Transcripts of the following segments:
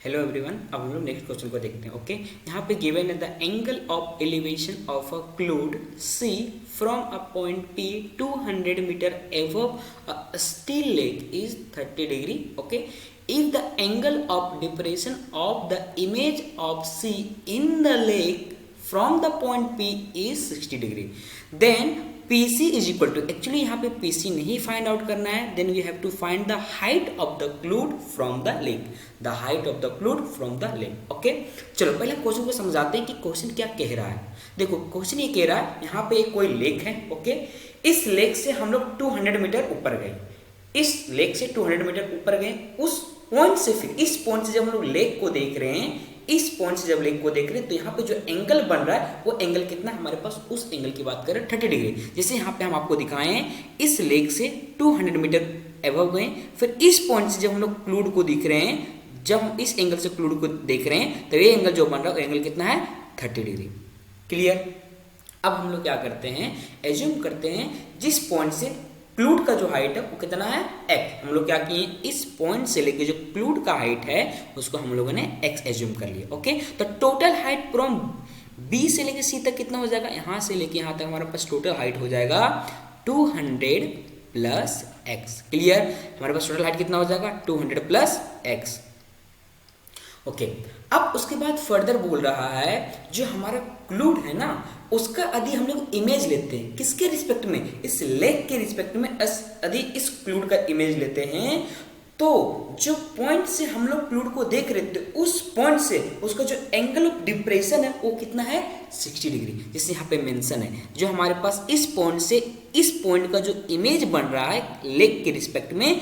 Hello everyone, अब हम लोग नेक्स्ट क्वेश्चन को देखते हैं। ओके, यहाँ पे गिवन है the angle of elevation of a cloud see from a point P 200 metre above a still lake is 30 degree. Okay, if the angle of depression of the image of C in the lake from the point P is 60 degree, then PC is equal to, actually यहाँ पे PC नहीं find out करना है, then we have to find the height of the cloud from the lake, the height of the cloud from the lake. Okay, चलो पहले question को समझाते हैं कि क्वेश्चन क्या कह रहा है। देखो क्वेश्चन ये कह रहा है, यहाँ पे एक कोई लेक है। ओके, इस लेक से हम लोग 200 मीटर ऊपर गए, इस लेक से 200 मीटर ऊपर गए, उस पॉइंट से फिर इस पॉइंट से जब हम लोग लेक को देख रहे हैं, इस पॉइंट से जब लेक को देख रहे हैं तो यहाँ पे जो एंगल बन रहा है वो एंगल कितना है हमारे पास, उस एंगल की बात करें 30 डिग्री। जैसे यहाँ पे हम आपको दिखाए हैं, इस लेक से 200 मीटर एबव गए, फिर इस पॉइंट से जब हम लोग क्लूड को दिख रहे हैं, जब हम इस एंगल से क्लूड को देख रहे हैं तो ये एंगल जो बन रहा है वो एंगल कितना है, 30 डिग्री। क्लियर। अब हम लोग क्या करते हैं, एज्यूम करते हैं जिस पॉइंट से क्लूड का जो हाइट है वो कितना है, x। हम लोग क्या किए, इस पॉइंट से लेके जो क्लूड का हाइट है उसको हम लोगों ने x एज्यूम कर लिया। ओके, तो टोटल हाइट फ्रॉम b से लेके c तक कितना हो जाएगा, यहाँ से लेके यहाँ तक हमारे पास टोटल हाइट हो जाएगा 200 प्लस x। क्लियर, हमारे पास टोटल हाइट कितना हो जाएगा, 200 प्लस x। ओके, अब उसके बाद फर्दर बोल रहा है जो हमारा क्लूड है ना, उसका यदि हम लोग इमेज लेते हैं, किसके रिस्पेक्ट में, इस लेक के रिस्पेक्ट में, यदि इस क्लूड का इमेज लेते हैं तो जो पॉइंट से हम लोग क्लूड को देख रहे थे उस पॉइंट से उसका जो एंगल ऑफ डिप्रेशन है वो कितना है, 60 डिग्री। जैसे यहाँ पे मेंशन है, जो हमारे पास इस पॉइंट से इस पॉइंट का जो इमेज बन रहा है लेक के रिस्पेक्ट में,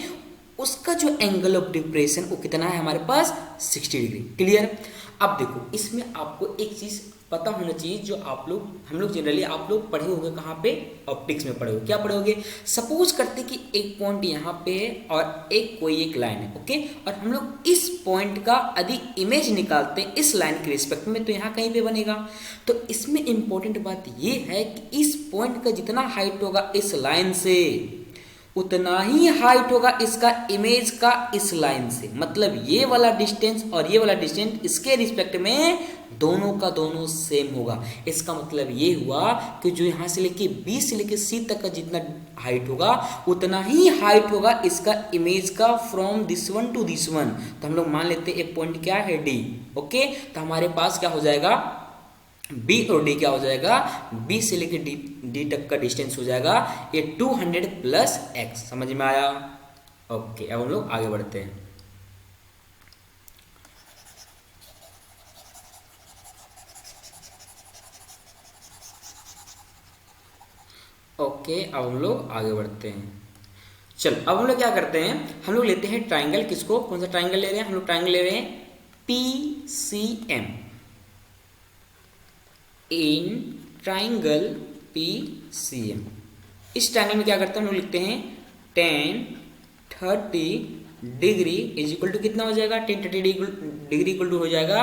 उसका जो एंगल ऑफ डिप्रेशन वो कितना है हमारे पास, 60 डिग्री। क्लियर। अब देखो इसमें आपको एक चीज पता होना चाहिए जो हम लोग जनरली आप लोग पढ़े होंगे, कहाँ पे, ऑप्टिक्स में पढ़े होगे। क्या पढ़े होगे, सपोज करते कि एक पॉइंट यहाँ पे है और एक लाइन है। ओके, और हम लोग इस पॉइंट का यदि इमेज निकालते हैं इस लाइन के रिस्पेक्ट में तो यहाँ कहीं पे बनेगा। तो इसमें इंपॉर्टेंट बात ये है कि इस पॉइंट का जितना हाइट होगा इस लाइन से उतना ही हाइट होगा इसका इमेज का इस लाइन से। मतलब ये वाला डिस्टेंस और ये वाला डिस्टेंस इसके रिस्पेक्ट में दोनों का दोनों सेम होगा। इसका मतलब ये हुआ कि जो यहाँ से लेके बी से लेके सी तक का जितना हाइट होगा उतना ही हाइट होगा इसका इमेज का from this one two this one. तो हम लोग मान लेते हैं एक पॉइंट क्या है, डी। ओके, तो हमारे पास क्या हो जाएगा, B और D क्या हो जाएगा, B से लेके D तक का डिस्टेंस हो जाएगा ये 200 प्लस x। समझ में आया। ओके, अब हम लोग आगे बढ़ते हैं। ओके, अब हम लोग आगे बढ़ते हैं। चल अब हम लोग क्या करते हैं, हम लोग लेते हैं ट्राइंगल। किसको, कौन सा ट्राइंगल ले रहे हैं, हम लोग ट्राइंगल ले रहे हैं PCM। इन ट्राइंगल PCM, इस ट्राइंगल में क्या करते हैं, हम लोग लिखते हैं tan 30 degree is equal to कितना हो जाएगा, tan 30 डिग्री इक्वल टू हो जाएगा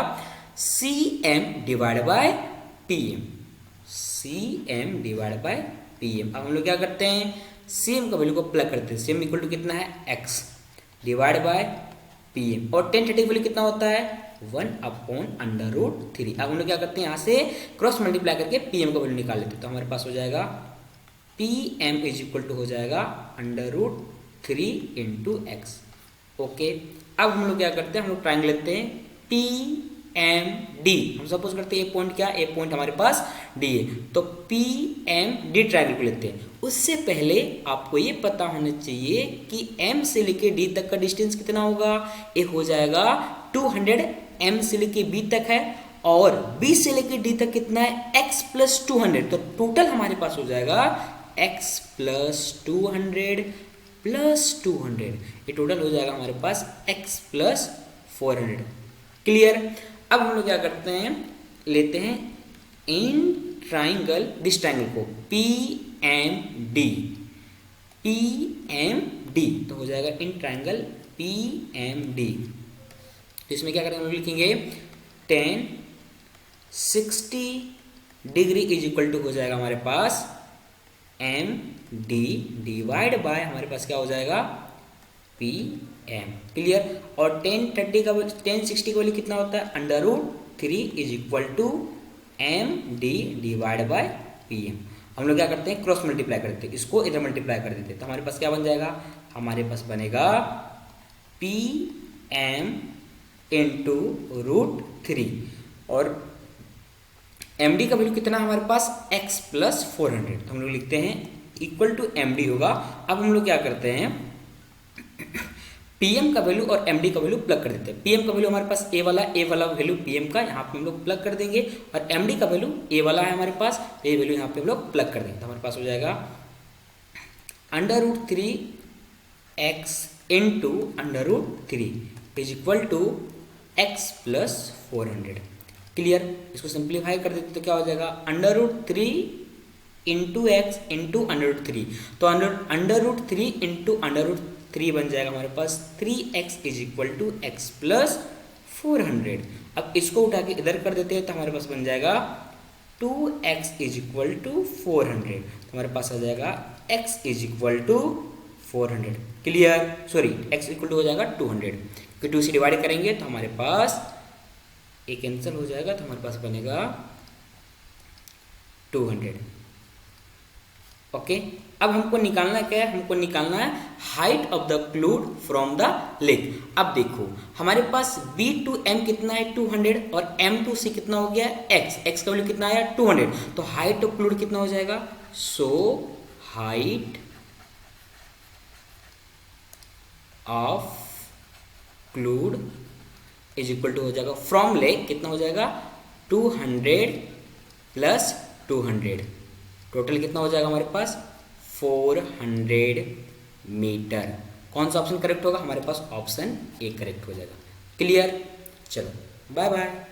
CM divide by PM। CM divide by PM। अब हम लोग क्या करते हैं, CM का वैल्यू को प्लग करते हैं। CM इक्वल टू कितना है, x डिवाइड बाय PM। और tan 30 वैल्यू कितना होता है, 1/√3। अब हम लोग क्या करते हैं, यहाँ से क्रॉस मल्टीप्लाई करके PM का वैल्यू निकाल लेते हैं। तो हमारे पास हो जाएगा PM इज इक्वल टू हो जाएगा √3 इंटू x। ओके, अब हम लोग क्या करते हैं, हम लोग ट्राइंगल लेते हैं PMD। हम सपोज करते हैं ये पॉइंट क्या, ये पॉइंट हमारे पास D है, तो PMD ट्राइंगल को लेते हैं। उससे पहले आपको ये पता होना चाहिए कि M से लेके D तक का डिस्टेंस कितना होगा, ये हो जाएगा 200। M से लेके B तक है और B से लेके D तक कितना है, x प्लस 200। तो टोटल हमारे पास हो जाएगा x प्लस 200 प्लस 200, ये टोटल हो जाएगा हमारे पास x प्लस 400। क्लियर। अब हम लोग क्या करते हैं, लेते हैं इन ट्राइंगल, दिस ट्राइंगल को PMD। PMD तो हो जाएगा इन ट्राइंगल PMD। तो इसमें क्या करेंगे, हम लिखेंगे tan 60 degree is equal to हो जाएगा हमारे पास MD डिवाइड बाय हमारे पास क्या हो जाएगा PM। एम। क्लियर। और 1060 का वैल्यू कितना होता है, √3 is equal to M D divide by P M. हम लोग क्या करते हैं, क्रॉस मल्टीप्लाई करते हैं, इसको इधर मल्टीप्लाई कर देते हैं, तो हमारे पास क्या बन जाएगा, हमारे पास बनेगा पी एम इंटू √3 और एम डी का वैल्यू कितना हमारे पास x प्लस 400, तो हम लोग लिखते हैं इक्वल टू एम डी होगा। अब हम लोग क्या करते हैं, पीएम का वैल्यू और एमडी का वैल्यू प्लग कर देते हैं। पीएम का वैल्यू हमारे पास ए वाला वैल्यू पीएम का यहाँ पे हम लोग प्लग कर देंगे, और एमडी का वैल्यू ए वाला है हमारे पास, ये वैल्यू यहाँ पे हम लोग प्लग कर देंगे, तो हमारे पास हो जाएगा √3x into √3 is equal to x plus 400। Clear. इसको सिंप्लीफाई कर देते तो क्या हो जाएगा, √3 इंटू एक्स इंटू √3, तो √3 इंटू √3 बन जाएगा हमारे पास 3x is equal to x plus 400। अब इसको उठा के इधर कर देते हैं तो हमारे पास बन जाएगा 2x इज इक्वल टू 400, तो हमारे पास आ जाएगा x is equal to 400। Clear. Sorry, x equal to हो जाएगा 200, क्योंकि 2 से डिवाइड करेंगे तो हमारे पास एक कैंसिल हो जाएगा, तो हमारे पास बनेगा 200। ओके। अब हमको निकालना क्या है, हमको निकालना है height of the cloud from the lake. अब देखो हमारे पास B टू M कितना है 200 और M टू C कितना हो गया x का वैल्यू कितना आया 200, तो हाइट ऑफ क्लूड कितना हो जाएगा, so height of cloud is equal to हो जाएगा फ्रॉम लेक कितना हो जाएगा 200 प्लस 200, टोटल कितना हो जाएगा हमारे पास 400 मीटर। कौन सा ऑप्शन करेक्ट होगा, हमारे पास ऑप्शन ए करेक्ट हो जाएगा। क्लियर। चलो बाय बाय।